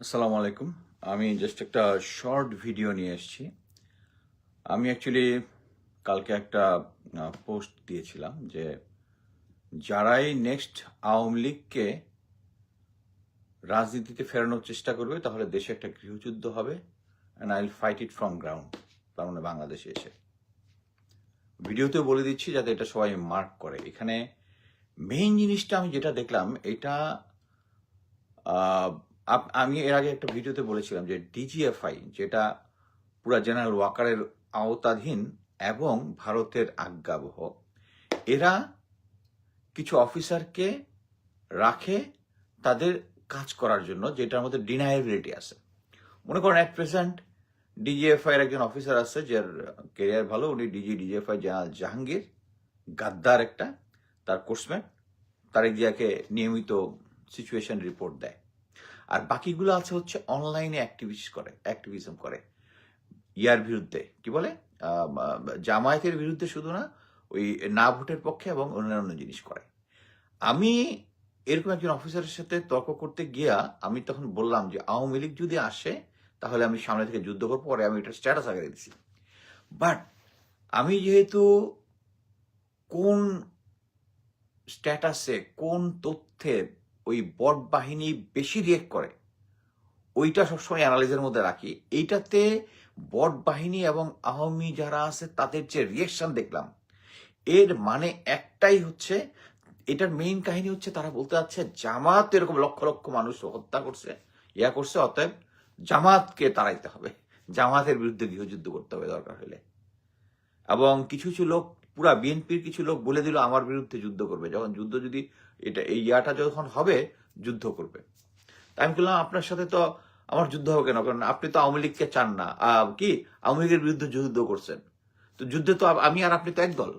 আসসালামু আলাইকুম। আমি জাস্ট একটা শর্ট ভিডিও নিয়ে এসেছি। আমি অ্যাকচুয়ালি কালকে একটা পোস্ট দিয়েছিলাম যে যারাই নেক্সট আওয়ামী লীগকে রাজনীতিতে ফেরানোর চেষ্টা করবে তাহলে দেশে একটা গৃহযুদ্ধ হবে and I will fight it from ground, তার মানে বাংলাদেশে এসে। ভিডিওতেও বলে দিচ্ছি যাতে এটা সবাই মার্ক করে। এখানে মেইন জিনিসটা আমি যেটা দেখলাম এটা আমি এর আগে একটা ভিডিওতে বলেছিলাম যে ডিজিএফআই, যেটা পুরা জেনারেল ওয়াকারের আওতাধীন এবং ভারতের আজ্ঞাবহ, এরা কিছু অফিসারকে রাখে তাদের কাজ করার জন্য, যেটার মধ্যে ডিনায়াবিলিটি আছে। মনে করেন এক প্রেজেন্ট ডিজিএফআই এর একজন অফিসার আছে যার কেরিয়ার ভালো, উনি ডিজিএফআই জেনারেল জাহাঙ্গীর, গাদ্দার একটা, তার কোর্সমেট তারেক জিয়াকে নিয়মিত সিচুয়েশন রিপোর্ট দেয়। আর বাকিগুলো আছে হচ্ছে অনলাইনে অ্যাক্টিভিজম করে ইয়ার বিরুদ্ধে, কি বলে, জামায়াতের বিরুদ্ধে শুধু না, ওই না ভোটের পক্ষে এবং অন্যান্য জিনিস করে। আমি এরকম একজন অফিসারের সাথে তর্ক করতে গিয়া আমি তখন বললাম যে আওয়ামী লীগ যদি আসে তাহলে আমি সামনে থেকে যুদ্ধ করবো, পরে আমি এটা স্ট্যাটাস আগে দিচ্ছি। বাট আমি যেহেতু কোন স্ট্যাটাসে কোন তথ্যে ওই বট বাহিনী বেশি রিয়েক্ট করে ওইটা সবসময় অ্যানালাইজের মধ্যে রাখি, এইটাতে বট বাহিনী এবং আওয়ামী যারা আছে তাদের যে রিয়েকশন দেখলাম, এর মানে একটাই হচ্ছে, এটার মেইন কাহিনী হচ্ছে তারা বলতে চাচ্ছে জামাত এরকম লক্ষ লক্ষ মানুষ হত্যা করছে, করছে, অতএব জামাতকে তাড়াইতে হবে, জামাতের বিরুদ্ধে গৃহযুদ্ধ করতে হবে দরকার হলে। এবং কিছু কিছু লোক, পুরা বিএনপির কিছু লোক বলে দিল আমার বিরুদ্ধে যুদ্ধ করবে, যখন যুদ্ধ যদি এই যখন হবে যুদ্ধ করবে। তাই আমি বললাম আপনার সাথে তো আমার যুদ্ধ হবে কেন, কারণ আপনি তো আওয়ামী লীগকে চান না, কি আওয়ামী লীগের বিরুদ্ধে যুদ্ধ করছেন, তো যুদ্ধে তো আমি আর আপনি তো এক দল,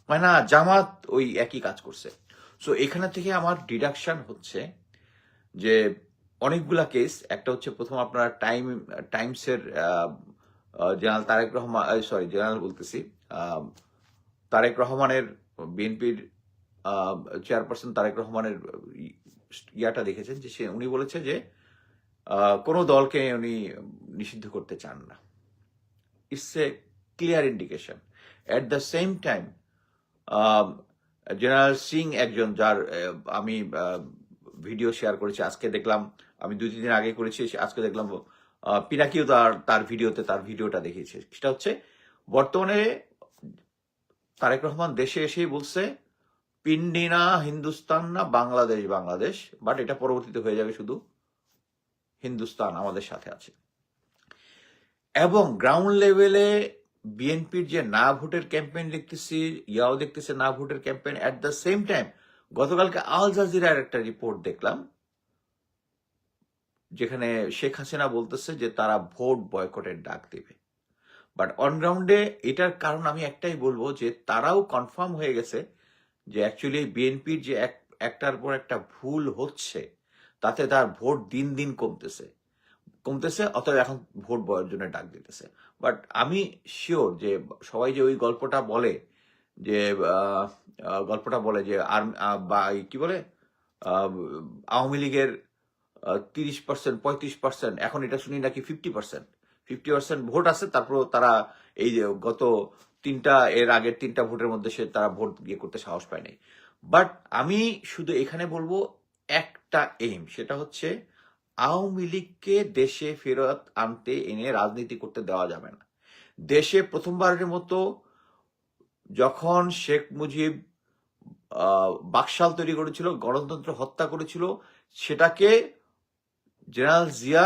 মানে না জামাত ওই একই কাজ করছে। সো এখানে থেকে আমার ডিডাকশন হচ্ছে যে অনেকগুলা কেস, একটা হচ্ছে প্রথম আপনার টাইমসের জেনারেল তারেক রহমান, জেনারেল বলতেছি, তারেক রহমানের, বিএনপির চেয়ারপারসন তারেক রহমানের ইয়াটা দেখেছেন যে উনি বলেছে যে কোনো দলকে উনি নিষিদ্ধ করতে চান না। It's a clear indication. At the same time general Singh একজন, যার আমি ভিডিও শেয়ার করেছি, আজকে দেখলাম, আমি 2-3 দিন আগে করেছি, আজকে দেখলাম পিনাকিও তার ভিডিওটা দেখিয়েছে। সেটা হচ্ছে বর্তমানে তারেক রহমান দেশে এসেই বলছে পিন্ডি না হিন্দুস্তান না বাংলাদেশ বাংলাদেশ, বাট এটা পরবর্তীতে হয়ে যাবে শুধু হিন্দুস্তান আমাদের সাথে আছে। এবং গ্রাউন্ড লেভেলে বিএনপির যে না ভোটের ক্যাম্পেইন দেখতেছি, দেখতেছে না ভোটের campaign. At the same time গতকালকে আল জাজিরার একটা রিপোর্ট দেখলাম যেখানে শেখ হাসিনা বলতেছে যে তারা ভোট বয়কটের ডাক দেবে। বাট অন গ্রাউন্ডে এটার কারণ আমি একটাই বলবো যে তারাও কনফার্ম হয়ে গেছে যে অ্যাকচুয়ালি বিএনপির যে একটার পর একটা ভুল হচ্ছে, তাতে তার ভোট দিন দিন কমতেছে, অতএব এখন ভোট বর্জনের ডাক দিতেছে। বাট আমি শিওর যে সবাই যে ওই গল্পটা বলে যে কি বলে, আওয়ামী লীগের 30%, 35%, এখন এটা শুনি নাকি 50% ভোট আছে, তারপর তারা এই যে গত এর আগের 3টা ভোটের মধ্যে তারা ভোট করতে সাহস পায় নাই। বাট আমি শুধু এখানে বলবো একটা এইম, সেটা হচ্ছে আওয়ামী লীগকে দেশে ফেরত এনে রাজনীতি করতে দেওয়া যাবে না। দেশে প্রথমবারের মতো যখন শেখ মুজিব বাকশাল তৈরি করেছিল, গণতন্ত্র হত্যা করেছিল, সেটাকে জেনারেল জিয়া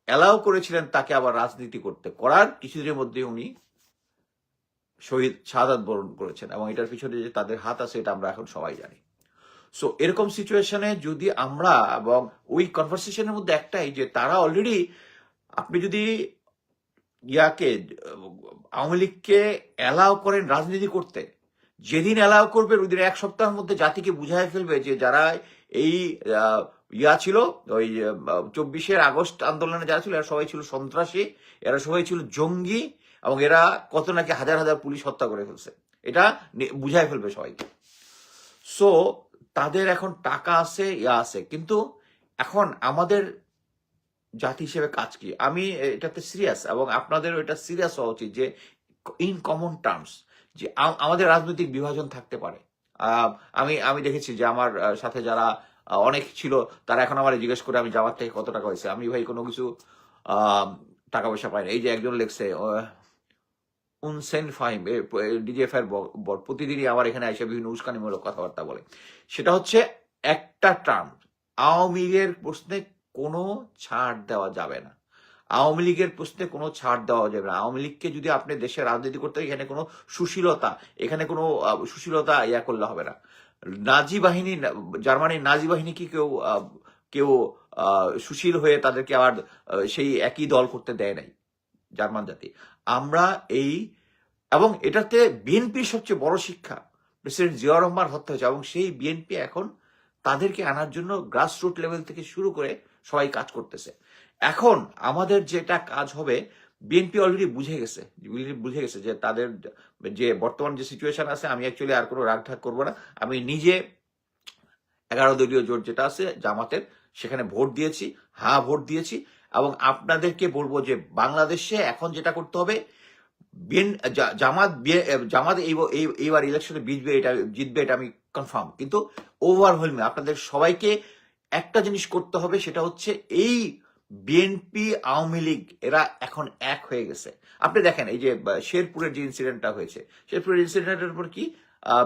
অ্যালাউ করেছিলেন তাকে আবার রাজনীতি করার কিছুদিনের মধ্যে উনি শাহাদাত বরণ করেছেন, এবং এটার পিছনে যে তাদের হাত আছে এটা আমরা এখন সবাই জানি। সো এরকম সিচুয়েশনে যদি আমরা, এবং ওই কনভারসেশনের মধ্যে একটাই যে তারা অলরেডি, আপনি যদি আওয়ামী লীগকে অ্যালাউ করেন রাজনীতি করতে, যেদিন অ্যালাউ করবেন ওই দিন 1 সপ্তাহের মধ্যে জাতিকে বুঝাই ফেলবে যে যারা এই ছিল, ওই 24 আগস্ট আন্দোলনে যারা ছিল, এরা সবাই ছিল সন্ত্রাসী, এরা সবাই ছিল জঙ্গি, এবং এরা কত নাকি হাজার হাজার পুলিশ হত্যা করে ফেলছে, এটা বুঝাই ফেলবে সবাইকে। সো তাদের এখন টাকা আছে, আছে, কিন্তু এখন আমাদের জাতি হিসেবে কাজ কি, আমি এটাতে সিরিয়াস, এবং আপনাদেরও এটা সিরিয়াস হওয়া উচিত যে ইন কমন টার্মস যে আমাদের রাজনৈতিক বিভাজন থাকতে পারে। আহ, আমি আমি দেখেছি যে আমার সাথে যারা অনেক ছিল, তারা এখন আমার জিজ্ঞেস করে আমি জামাত থেকে কত টাকা হয়েছে, আমি ভাই কোনো কিছু আহ, টাকা পয়সা পাই না। এই যে একজন লেখছে উনসেন ফাহিম, ডিজিএফআই এর প্রতিদিনই আমার এখানে এসে বিভিন্ন উস্কানিমূলক কথাবার্তা বলে। সেটা হচ্ছে একটা টার্ম, আওয়ামী লীগের প্রশ্নে কোনো ছাড় দেওয়া যাবে না। আওয়ামী লীগের প্রশ্নে কোনো ছাড় দেওয়া যাবে না। আওয়ামী লীগকে যদি আপনি দেশে রাজনীতি করতে, এখানে কোনো সুশীলতা, এখানে কোনো সুশীলতা ইয়া করলে হবে না। নাজি বাহিনী, জার্মানির নাজি বাহিনী কি কেউ কেউ সুশীল হয়ে তাদেরকে আবার সেই একই দল করতে দেয় নাই জার্মান জাতি। আমরা এই, এবং এটাতে বিএনপির সবচেয়ে বড় শিক্ষা, প্রেসিডেন্ট জিয়াউর রহমান হত্যা হয়েছে, এবং সেই বিএনপি এখন তাদেরকে আনার জন্য গ্রাসরুট লেভেল থেকে শুরু করে সবাই কাজ করতেছে। এখন আমাদের যেটা কাজ হবে, বিএনপি অলরেডি বুঝে গেছে যে তাদের যে বর্তমান যে সিচুয়েশন আছে, আমি অ্যাকচুয়ালি আর কোনো রাগঢাক করবো না। আমি নিজে 11 দলীয় জোট যেটা আছে জামাতের, সেখানে ভোট দিয়েছি, হ্যাঁ ভোট দিয়েছি। এবং আপনাদেরকে বলবো যে বাংলাদেশে এখন যেটা করতে হবে, জামাত এইবার ইলেকশনে জিতবে, এটা আমি কনফার্ম। কিন্তু ওভারওয়েলমিং আপনাদের সবাইকে একটা জিনিস করতে হবে, সেটা হচ্ছে এই বিএনপি আওয়ামী লীগ এরা এখন এক হয়ে গেছে। আপনি দেখেন এই যে শেরপুরের যে ইনসিডেন্টটা হয়েছে, শেরপুরের ইনসিডেন্টের উপর কি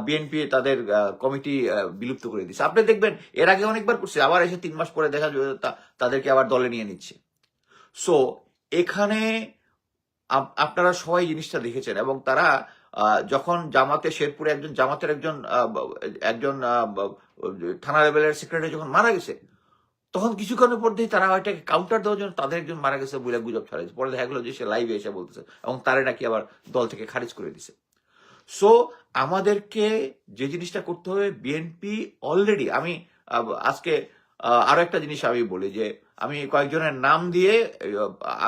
বিএনপি তাদের কমিটি বিলুপ্ত করে দিচ্ছে। আপনি দেখবেন এর আগে অনেকবার করছে, আবার এসে 3 মাস পরে দেখা যাবে তাদেরকে আবার দলে নিয়ে নিচ্ছে। সো এখানে আপনারা সবাই জিনিসটা দেখেছেন, এবং তারা যখন শেরপুরে জামাতের একজন একজন থানা লেভেলের সেক্রেটারি যখন মারা গেছে, তখন কিছুক্ষণের মধ্যেই তারা এটাকে কাউন্টার দেওয়ার জন্য তাদের একজন মারা গেছে বলে গুজব ছড়াইছে। পরে দেখা গেলো যে সে লাইভে এসে বলতেছে, এবং তারা নাকি আবার দল থেকে খারিজ করে দিছে। সো আমাদেরকে যে জিনিসটা করতে হবে, বিএনপি অলরেডি, আমি আজকে আরো একটা জিনিস আমি বলি যে আমি কয়েকজনের নাম দিয়ে,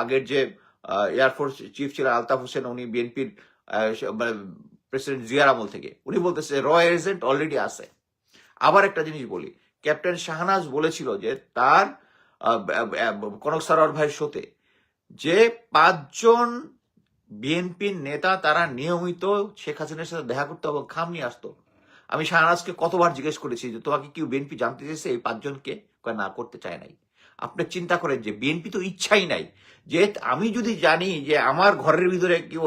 আগের যে এয়ারফোর্স চিফ ছিলেন আলতাফ হোসেন, উনি বিএনপির প্রেসিডেন্ট জিয়ার আমল থেকে, উনি বলতেছে র এজেন্ট অলরেডি আছে। আবার একটা জিনিস বলি, ক্যাপ্টেন শাহনাজ বলেছিল যে তার কনক সারোয়ার ভাইয়ের শোতে যে 5 জন বিএনপির নেতা তারা নিয়মিত শেখ হাসিনার সাথে দেখা করতো এবং খাম নিয়ে আসতো। আমি শাহনাজকে কতবার জিজ্ঞেস করেছি যে তোমাকে কি বিএনপি জানতে চেয়েছে এই 5 জনকে, না করতে চায় নাই। আপনি চিন্তা করেন যে বিএনপি তো ইচ্ছাই নাই যে আমি যদি জানি যে আমার ঘরের ভিতরে কেউ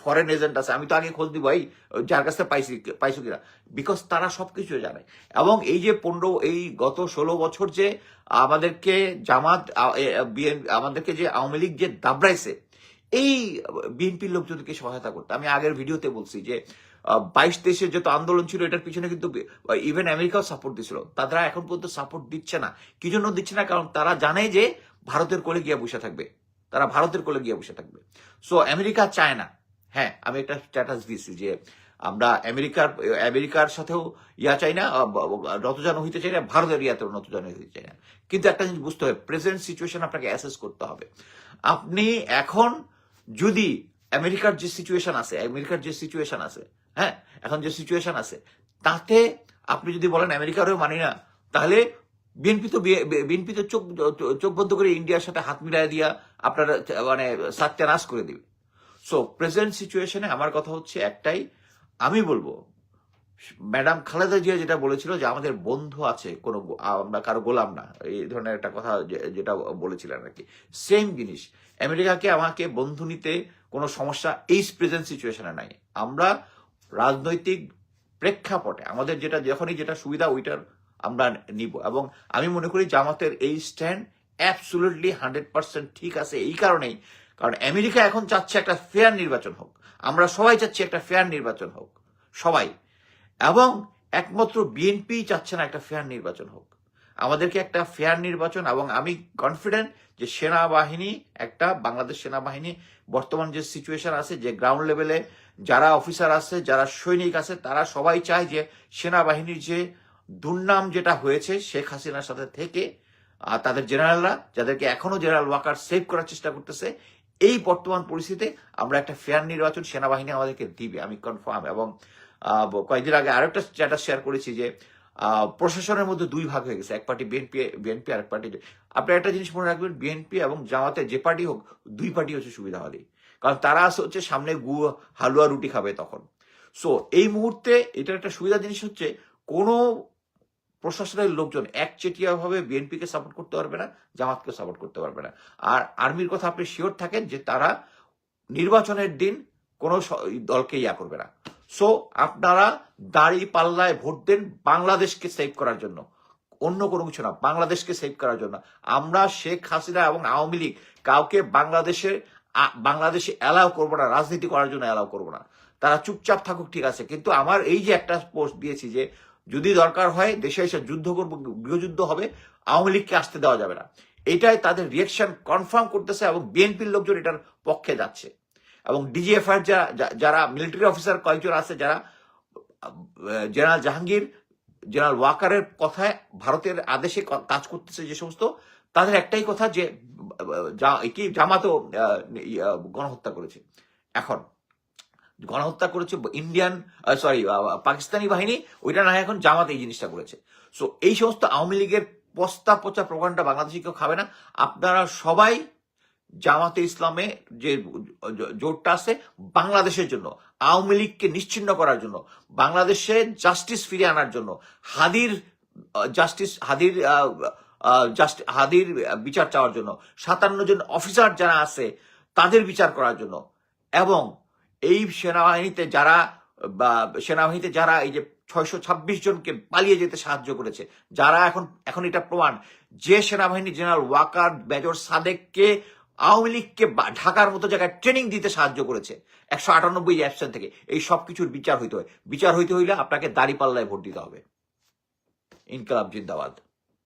ফরেন এজেন্ট আছে, আমি তো আগে খোঁজ দিব ভাই যার কাছে পাইছো কিনা, বিকজ তারা সবকিছু জানে। এবং এই যে এই গত 16 বছর যে আমাদেরকে আমাদেরকে যে আওয়ামী লীগ যে দাবড়াইছে, এই বিএনপির লোকজনকে সহায়তা করতে, আমি আগের ভিডিওতে বলছি যে 22-23 যত আন্দোলন ছিল, এটার পিছনে কিন্তু ইভেন আমেরিকাও সাপোর্ট দিছিল। তারা এখন পর্যন্ত সাপোর্ট দিচ্ছে না। কি জন্য দিচ্ছে না? কারণ তারা জানে যে ভারতের কোলে গিয়ে বসে থাকবে, তারা ভারতের কোলে গিয়ে বসে থাকবে। সো আমেরিকা চায় না। হ্যাঁ, আমি একটা স্ট্যাটাস দিয়েছি যে আমরা আমেরিকার সাথেও চাই না, নতজানু হইতে চাই না, ভারতের ইয়াতেও নতজানু হইতে চাই না। কিন্তু একটা জিনিস বুঝতে হবে, প্রেজেন্ট সিচুয়েশন আপনাকে অ্যাসেস করতে হবে। আপনি এখন যদি আমেরিকার যে সিচুয়েশন আছে, হ্যাঁ, এখন যে সিচুয়েশন আছে, তাতে আপনি যদি বলেন আমেরিকারও মানি না, তাহলে বিএনপি তো চোখ বন্ধ করে ইন্ডিয়ার সাথে হাত মিলাই দিয়া আপনার মানে সত্যানাশ করে দিবে। সো প্রেজেন্ট সিচুয়েশনে আমার কথা হচ্ছে একটাই, আমি বলবো ম্যাডাম খালেদা জিয়া যেটা বলেছিল যে আমাদের বন্ধু আছে, কোনো আমরা কারো গোলাম না, এই ধরনের একটা কথা যেটা বলেছিলেন আর কি, সেম জিনিস। আমেরিকাকে আমাকে বন্ধু নিতে কোনো সমস্যা এই প্রেজেন্ট সিচুয়েশনে নাই। আমরা রাজনৈতিক প্রেক্ষাপটে আমাদের যখনই যেটা সুবিধা ওইটার আমরা নিব। এবং আমি মনে করি জামাতের এই স্ট্যান্ড অ্যাবসুলুটলি 100% ঠিক আছে। এই কারণেই, কারণ আমেরিকা এখন চাচ্ছে একটা ফেয়ার নির্বাচন হোক, আমরা সবাই চাচ্ছি একটা ফেয়ার নির্বাচন হোক, সবাই। এবং একমাত্র বিএনপি চাচ্ছে না একটা ফেয়ার নির্বাচন হোক। আমাদেরকে একটা ফেয়ার নির্বাচন, এবং আমি কনফিডেন্ট যে বাংলাদেশ সেনাবাহিনী বর্তমান যে সিচুয়েশন আছে, যে গ্রাউন্ড লেভেলে যারা অফিসার আছে, যারা সৈনিক আছে, তারা সবাই চায় যে সেনাবাহিনীর যে দুর্নাম যেটা হয়েছে শেখ হাসিনার সাথে থেকে, তাদের জেনারেলরা যাদেরকে এখনো জেনারেল ওয়াকার সেভ করার চেষ্টা করতেছে, এই বর্তমান পরিস্থিতিতে আমরা একটা ফেয়ার নির্বাচন সেনাবাহিনী আমাদেরকে দিবে, আমি কনফার্ম। এবং কয়েকদিন আগে আরেকটা স্ট্যাটাস শেয়ার করেছি যে প্রশাসনের মধ্যে দুই ভাগ হয়ে গেছে, এক পার্টি বিএনপি আর এক পার্টি। আপনি একটা জিনিস মনে রাখবেন, বিএনপি এবং জামাতে যে পার্টি হোক, দুই পার্টি হচ্ছে সুবিধাবাদী, কারণ তারা হচ্ছে সামনে হালুয়া রুটি খাবে তখন। সো এই মুহূর্তে এটা একটা সুবিধা জিনিস হচ্ছে, কোনো প্রশাসনের লোকজন একচেটিয়া ভাবে বিএনপিকে সাপোর্ট করতে পারবে না, জামাতকে সাপোর্ট করতে পারবে না। আর আর্মির কথা আপনি শিওর থাকেন যে তারা নির্বাচনের দিন কোনো দলকে ইয়া করবে না। সো আপনারা দাড়ি পাল্লায় ভোট দেন বাংলাদেশকে সেভ করার জন্য, অন্য কোনো কিছু না, বাংলাদেশকে সেভ করার জন্য। আমরা শেখ হাসিনা এবং আওয়ামী লীগ কাউকে বাংলাদেশে অ্যালাউ করবো না, রাজনীতি করার জন্য অ্যালাউ করবো না। তারা চুপচাপ থাকুক, ঠিক আছে, কিন্তু আমার এই যে একটা পোস্ট দিয়েছি যে যদি দরকার হয় দেশে এসে যুদ্ধ করবো, গৃহযুদ্ধ হবে, আওয়ামী লীগকে আসতে দেওয়া যাবে না, এটাই তাদের রিয়েকশন কনফার্ম করতেছে এবং বিএনপির লোকজন এটার পক্ষে যাচ্ছে। এবং ডিজিএফআই যারা মিলিটারি অফিসার কয়েকজন আছে, যারা জেনারেল জাহাঙ্গীর, জেনারেল ওয়াকারের কথায় ভারতের আদেশে কাজ করতেছে যে সমস্ত, তাদের একটাই কথা যে কি জামাতও গণহত্যা করেছে। এখন গণহত্যা করেছে পাকিস্তানি বাহিনী, ওইটা না, এখন জামাত এই জিনিসটা করেছে। সো এই সমস্ত আওয়ামী লীগের পস্তা পচা প্রোপাগান্ডা বাংলাদেশে কেউ খাবে না। আপনারা সবাই জামাতে ইসলামে যে জোটটা আছে বাংলাদেশের জন্য, আওয়ামী লীগকে নিশ্চিহ্ন করার জন্য, বাংলাদেশে জাস্টিস ফিরিয়ে আনার জন্য, হাদির বিচার চাওয়ার জন্য, 57 জন অফিসার যারা আছে তাদের বিচার করার জন্য, এবং এই সেনাবাহিনীতে যারা এই যে 626 জনকে পালিয়ে যেতে সাহায্য করেছে, যারা এখন এটা প্রমাণ যে সেনাবাহিনী জেনারেল ওয়াকার, মেজর সাদেককে আওয়ামী লীগকে ঢাকার মতো জায়গায় ট্রেনিং দিতে সাহায্য করেছে 198 অ্যাবসেন্ট থেকে, এই সবকিছুর বিচার হইতে হইলে আপনাকে দাঁড়িপাল্লায় ভোট দিতে হবে। ইনকালাব জিন্দাবাদ।